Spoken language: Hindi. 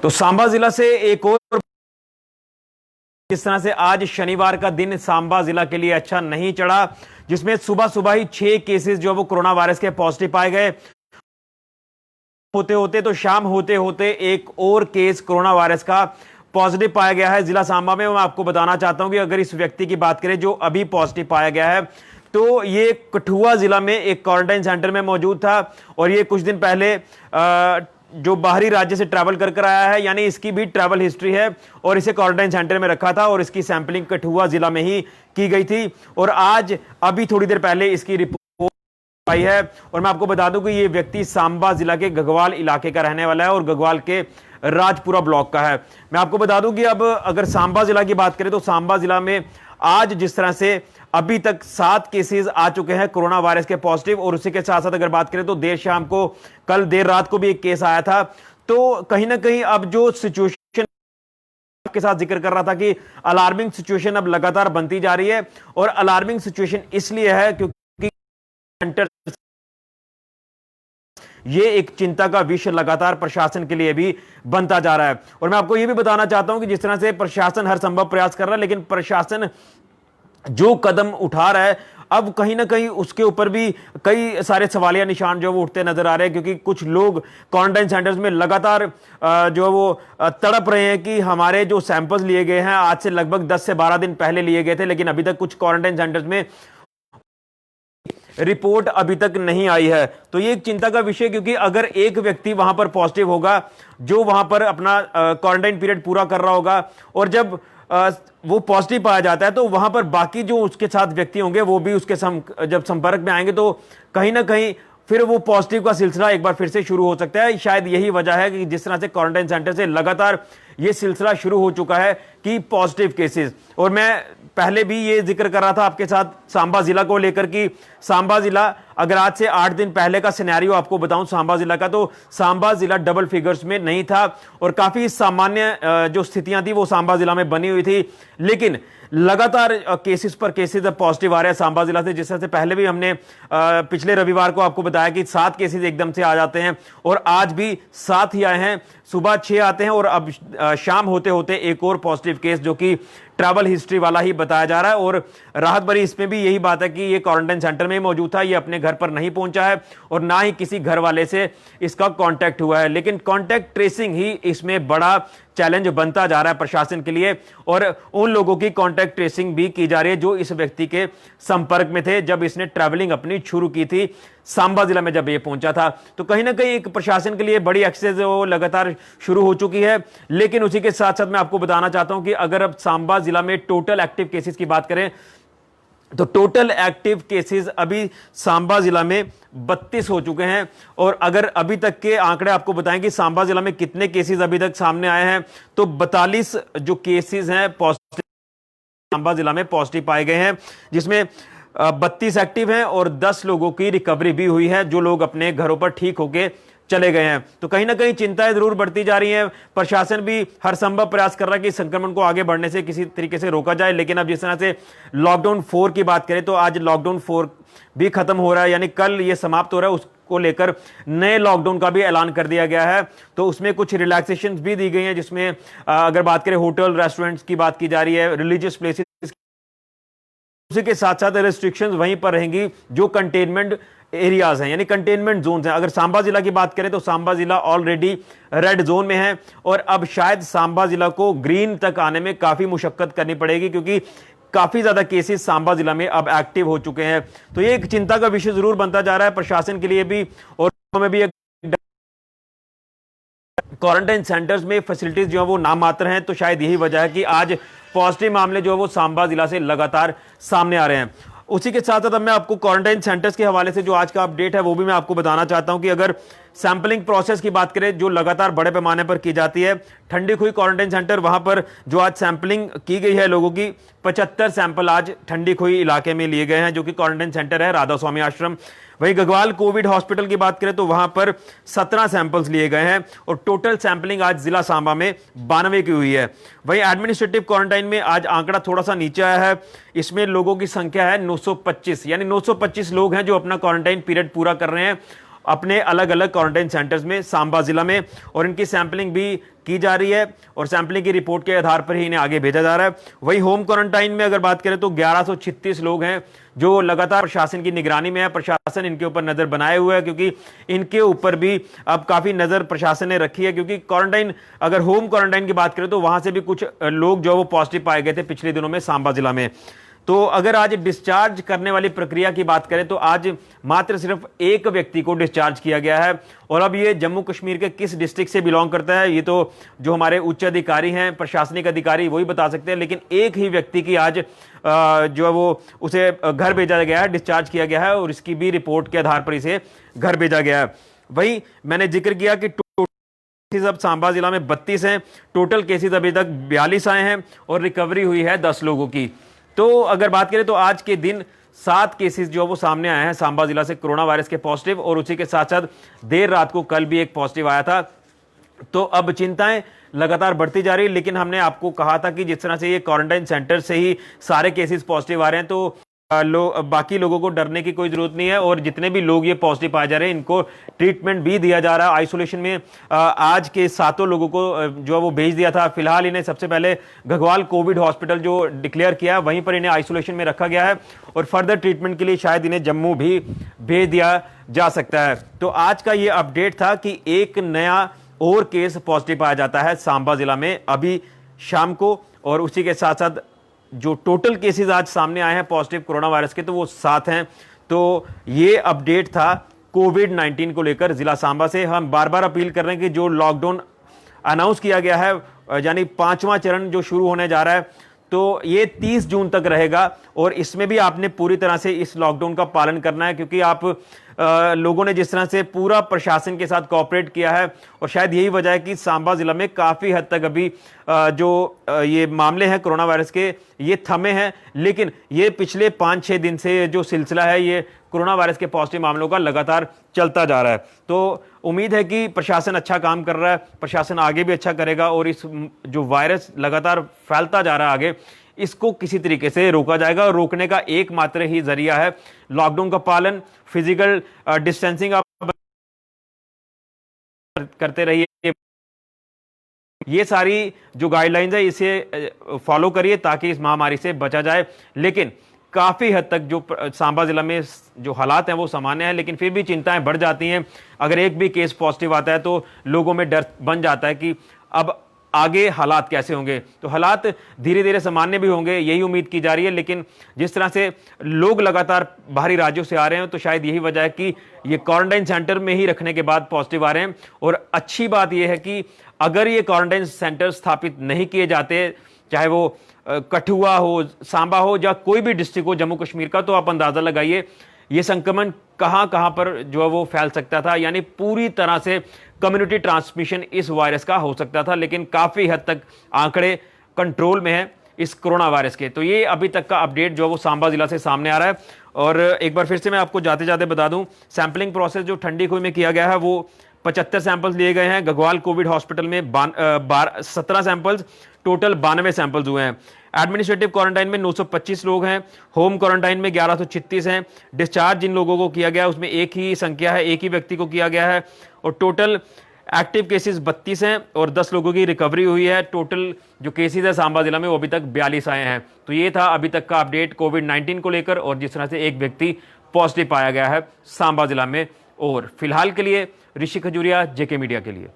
तो सांबा जिला से एक और, जिस तरह से आज शनिवार का दिन सांबा जिला के लिए अच्छा नहीं चढ़ा, जिसमें सुबह सुबह ही 6 केसेस जो वो कोरोना वायरस के पॉजिटिव पाए गए, होते होते तो शाम होते होते एक और केस कोरोना वायरस का पॉजिटिव पाया गया है जिला सांबा में। मैं आपको बताना चाहता हूं कि अगर इस व्यक्ति की बात करें जो अभी पॉजिटिव पाया गया है, तो ये कठुआ जिला में एक क्वारंटाइन सेंटर में मौजूद था और ये कुछ दिन पहले जो बाहरी राज्य से ट्रैवल कर आया है, यानी इसकी भी ट्रैवल हिस्ट्री है और इसे क्वारंटाइन सेंटर में रखा था और इसकी सैंपलिंग कठुआ जिला में ही की गई थी और आज अभी थोड़ी देर पहले इसकी रिपोर्ट आई है। और मैं आपको बता दूं कि ये व्यक्ति सांबा जिला के गगवाल इलाके का रहने वाला है और गगवाल के राजपुरा ब्लॉक का है। मैं आपको बता दूं कि अब अगर सांबा जिला की बात करें तो सांबा जिला में आज जिस तरह से अभी तक 7 केसेस आ चुके हैं कोरोना वायरस के पॉजिटिव, और उसी के साथ साथ अगर बात करें तो देर शाम को, कल देर रात को भी एक केस आया था। तो कहीं ना कहीं अब जो सिचुएशन के साथ जिक्र कर रहा था कि अलार्मिंग सिचुएशन अब लगातार बनती जा रही है, और अलार्मिंग सिचुएशन इसलिए है क्योंकि ये एक चिंता का विषय लगातार प्रशासन के लिए भी बनता जा रहा है। और मैं आपको यह भी बताना चाहता हूं कि जिस तरह से प्रशासन हर संभव प्रयास कर रहा है, लेकिन प्रशासन जो कदम उठा रहा है अब कहीं ना कहीं उसके ऊपर भी कई सारे सवालिया निशान जो वो उठते नजर आ रहे हैं, क्योंकि कुछ लोग क्वारंटाइन सेंटर्स में लगातार जो वो तड़प रहे हैं कि हमारे जो सैंपल्स लिए गए हैं आज से लगभग 10 से 12 दिन पहले लिए गए थे, लेकिन अभी तक कुछ क्वारंटाइन सेंटर्स में रिपोर्ट अभी तक नहीं आई है। तो ये एक चिंता का विषय, क्योंकि अगर एक व्यक्ति वहां पर पॉजिटिव होगा जो वहां पर अपना क्वारंटाइन पीरियड पूरा कर रहा होगा, और जब वो पॉजिटिव पाया जाता है तो वहां पर बाकी जो उसके साथ व्यक्ति होंगे वो भी उसके जब संपर्क में आएंगे तो कहीं ना कहीं फिर वो पॉजिटिव का सिलसिला एक बार फिर से शुरू हो सकता है। शायद यही वजह है कि जिस तरह से क्वारंटाइन सेंटर से लगातार ये सिलसिला शुरू हो चुका है कि पॉजिटिव केसेस। और मैं पहले भी ये जिक्र कर रहा था आपके साथ सांबा जिला को लेकर कि सांबा जिला अगर आज से 8 दिन पहले का सिनेरियो आपको बताऊं सांबा जिला का, तो सांबा जिला डबल फिगर्स में नहीं था और काफी सामान्य जो स्थितियां थी वो सांबा जिला में बनी हुई थी, लेकिन लगातार केसेस पर केसेस अब पॉजिटिव आ रहे हैं सांबा जिला से। जिस तरह से पहले भी हमने पिछले रविवार को आपको बताया कि 7 केसेस एकदम से आ जाते हैं और आज भी 7 ही आए हैं, सुबह 6 आते हैं और अब शाम होते होते एक और पॉजिटिव केस जो कि ट्रैवल हिस्ट्री वाला ही बताया जा रहा है। और राहत भरी इसमें भी यही बात है कि ये क्वारंटाइन सेंटर में ही मौजूद था, ये अपने घर पर नहीं पहुंचा है और ना ही किसी घर वाले से इसका कांटेक्ट हुआ है, लेकिन कांटेक्ट ट्रेसिंग ही इसमें बड़ा चैलेंज बनता जा रहा है प्रशासन के लिए, और उन लोगों की कांटेक्ट ट्रेसिंग भी की जा रही है जो इस व्यक्ति के संपर्क में थे जब इसने ट्रैवलिंग अपनी शुरू की थी सांबा जिला में जब ये पहुंचा था। तो कहीं ना कहीं एक प्रशासन के लिए बड़ी एक्सरसाइज वो लगातार शुरू हो चुकी है। लेकिन उसी के साथ साथ मैं आपको बताना चाहता हूं कि अगर अब सांबा जिला में टोटल एक्टिव केसेस की बात करें तो टोटल एक्टिव केसेस अभी सांबा जिला में 32 हो चुके हैं। और अगर अभी तक के आंकड़े आपको बताएं कि सांबा जिला में कितने केसेस अभी तक सामने आए हैं, तो 42 जो केसेस हैं पॉजिटिव सांबा जिला में पॉजिटिव पाए गए हैं, जिसमें 32 एक्टिव हैं और 10 लोगों की रिकवरी भी हुई है, जो लोग अपने घरों पर ठीक होके चले गए हैं। तो कहीं ना कहीं चिंताएं जरूर बढ़ती जा रही हैं। प्रशासन भी हर संभव प्रयास कर रहा है कि संक्रमण को आगे बढ़ने से किसी तरीके से रोका जाए, लेकिन अब जिस तरह से लॉकडाउन 4 की बात करें तो आज लॉकडाउन 4 भी खत्म हो रहा है, यानी कल ये समाप्त हो रहा है। उसको लेकर नए लॉकडाउन का भी ऐलान कर दिया गया है, तो उसमें कुछ रिलैक्सेशन भी दी गई हैं, जिसमें अगर बात करें होटल रेस्टोरेंट्स की बात की जा रही है, रिलीजियस प्लेसेस, उसी के साथ साथ रेस्ट्रिक्शंस वहीं पर रहेंगी जो कंटेनमेंट एरियाज हैं, यानी कंटेनमेंट जोन्स हैं। अगर सांबा जिला की बात करें तो सांबा जिला ऑलरेडी रेड जोन में है और अब शायद सांबा जिला को ग्रीन तक आने में काफी मुशक्कत करनी पड़ेगी, क्योंकि काफी ज्यादा केसेस सांबा जिला में अब एक्टिव हो चुके हैं। तो ये एक चिंता का विषय जरूर बनता जा रहा है प्रशासन के लिए भी, और में भी क्वारंटाइन सेंटर्स में फैसिलिटीज जो है वो नाम मात्र हैं। तो शायद यही वजह है कि आज पॉजिटिव मामले जो है वो सांबा जिला से लगातार सामने आ रहे हैं। उसी के साथ साथ अब मैं आपको क्वारंटाइन सेंटर्स के हवाले से जो आज का अपडेट है वो भी मैं आपको बताना चाहता हूं कि अगर सैंपलिंग प्रोसेस की बात करें जो लगातार बड़े पैमाने पर की जाती है, ठंडी खुई क्वारंटाइन सेंटर वहां पर जो आज सैंपलिंग की गई है लोगों की, 75 सैंपल आज ठंडी खुई इलाके में लिए गए हैं जो कि क्वारंटाइन सेंटर है राधा स्वामी आश्रम। वहीं गगवाल कोविड हॉस्पिटल की बात करें तो वहां पर 17 सैंपल्स लिए गए हैं और टोटल सैंपलिंग आज जिला सांबा में 92 की हुई है। वहीं एडमिनिस्ट्रेटिव क्वारंटाइन में आज आंकड़ा थोड़ा सा नीचे आया है, इसमें लोगों की संख्या है 925, यानी 925 लोग हैं जो अपना क्वारंटाइन पीरियड पूरा कर रहे हैं अपने अलग अलग क्वारंटाइन सेंटर्स में सांबा जिला में, और इनकी सैंपलिंग भी की जा रही है और सैंपलिंग की रिपोर्ट के आधार पर ही इन्हें आगे भेजा जा रहा है। वही होम क्वारंटाइन में अगर बात करें तो 1136 लोग हैं जो लगातार प्रशासन की निगरानी में है। प्रशासन इनके ऊपर नजर बनाए हुए है क्योंकि इनके ऊपर भी अब काफी नजर प्रशासन ने रखी है, क्योंकि क्वारंटाइन, अगर होम क्वारंटाइन की बात करें तो वहां से भी कुछ लोग जो वो पॉजिटिव पाए गए थे पिछले दिनों में सांबा जिला में। तो अगर आज डिस्चार्ज करने वाली प्रक्रिया की बात करें तो आज मात्र सिर्फ एक व्यक्ति को डिस्चार्ज किया गया है। और अब ये जम्मू कश्मीर के किस डिस्ट्रिक्ट से बिलोंग करता है ये तो जो हमारे उच्च अधिकारी हैं, प्रशासनिक अधिकारी, वही बता सकते हैं। लेकिन एक ही व्यक्ति की आज जो है वो उसे घर भेजा गया है, डिस्चार्ज किया गया है और इसकी भी रिपोर्ट के आधार पर इसे घर भेजा गया है। वही मैंने जिक्र किया कि केसेस अब सांबा जिला में 32 हैं, टोटल केसेस अभी तक 42 आए हैं और रिकवरी हुई है 10 लोगों की। तो अगर बात करें तो आज के दिन 7 केसेस जो वो सामने आए हैं सांबा जिला से कोरोना वायरस के पॉजिटिव, और उसी के साथ साथ देर रात को कल भी एक पॉजिटिव आया था। तो अब चिंताएं लगातार बढ़ती जा रही है, लेकिन हमने आपको कहा था कि जिस तरह से ये क्वारंटाइन सेंटर से ही सारे केसेस पॉजिटिव आ रहे हैं तो बाकी लोगों को डरने की कोई जरूरत नहीं है। और जितने भी लोग ये पॉजिटिव पाए जा रहे हैं इनको ट्रीटमेंट भी दिया जा रहा है। आइसोलेशन में आज के 7 लोगों को जो है वो भेज दिया था। फिलहाल इन्हें सबसे पहले घगवाल कोविड हॉस्पिटल जो डिक्लेयर किया है वहीं पर इन्हें आइसोलेशन में रखा गया है और फर्दर ट्रीटमेंट के लिए शायद इन्हें जम्मू भी भेज दिया जा सकता है। तो आज का ये अपडेट था कि एक नया और केस पॉजिटिव पाया जाता है सांबा जिला में अभी शाम को, और उसी के साथ साथ जो टोटल केसेस आज सामने आए हैं पॉजिटिव कोरोना वायरस के तो वो 7 हैं। तो ये अपडेट था कोविड-19 को लेकर जिला सांबा से। हम बार बार अपील कर रहे हैं कि जो लॉकडाउन अनाउंस किया गया है, यानी 5वां चरण जो शुरू होने जा रहा है, तो ये 30 जून तक रहेगा और इसमें भी आपने पूरी तरह से इस लॉकडाउन का पालन करना है, क्योंकि आप लोगों ने जिस तरह से पूरा प्रशासन के साथ कोऑपरेट किया है और शायद यही वजह है कि सांबा जिला में काफ़ी हद तक अभी जो ये मामले हैं कोरोना वायरस के ये थमे हैं। लेकिन ये पिछले 5-6 दिन से जो सिलसिला है ये कोरोना वायरस के पॉजिटिव मामलों का लगातार चलता जा रहा है। तो उम्मीद है कि प्रशासन अच्छा काम कर रहा है, प्रशासन आगे भी अच्छा करेगा और इस जो वायरस लगातार फैलता जा रहा है आगे, इसको किसी तरीके से रोका जाएगा। और रोकने का एकमात्र ही जरिया है लॉकडाउन का पालन, फिजिकल डिस्टेंसिंग आप करते रहिए। ये सारी जो गाइडलाइंस है इसे फॉलो करिए ताकि इस महामारी से बचा जाए। लेकिन काफ़ी हद तक जो सांबा जिला में जो हालात हैं वो सामान्य है, लेकिन फिर भी चिंताएं बढ़ जाती हैं। अगर एक भी केस पॉजिटिव आता है तो लोगों में डर बन जाता है कि अब आगे हालात कैसे होंगे। तो हालात धीरे धीरे सामान्य भी होंगे, यही उम्मीद की जा रही है। लेकिन जिस तरह से लोग लगातार बाहरी राज्यों से आ रहे हैं तो शायद यही वजह है कि ये क्वारंटाइन सेंटर में ही रखने के बाद पॉजिटिव आ रहे हैं। और अच्छी बात यह है कि अगर ये क्वारंटाइन सेंटर स्थापित नहीं किए जाते, चाहे वो कठुआ हो, सांबा हो या कोई भी डिस्ट्रिक्ट हो जम्मू कश्मीर का, तो आप अंदाजा लगाइए ये संक्रमण कहां कहां पर जो है वो फैल सकता था। यानी पूरी तरह से कम्युनिटी ट्रांसमिशन इस वायरस का हो सकता था। लेकिन काफी हद तक आंकड़े कंट्रोल में है इस कोरोना वायरस के। तो ये अभी तक का अपडेट जो है वो सांबा जिला से सामने आ रहा है। और एक बार फिर से मैं आपको जाते जाते बता दूं, सैंपलिंग प्रोसेस जो ठंडी खुई में किया गया है वो 75 सैंपल्स लिए गए हैं। घगवाल कोविड हॉस्पिटल में 17 सैंपल्स, टोटल 92 सैंपल्स हुए हैं। एडमिनिस्ट्रेटिव क्वारंटाइन में 925 लोग हैं, होम क्वारंटाइन में 1136 हैं। डिस्चार्ज जिन लोगों को किया गया उसमें एक ही संख्या है, एक ही व्यक्ति को किया गया है। और टोटल एक्टिव केसेस 32 हैं और 10 लोगों की रिकवरी हुई है। टोटल जो केसेस है सांबा जिला में वो अभी तक 42 आए हैं। तो ये था अभी तक का अपडेट कोविड-19 को लेकर और जिस तरह से एक व्यक्ति पॉजिटिव पाया गया है सांबा जिला में। और फिलहाल के लिए ऋषि खजूरिया, जेके मीडिया के लिए।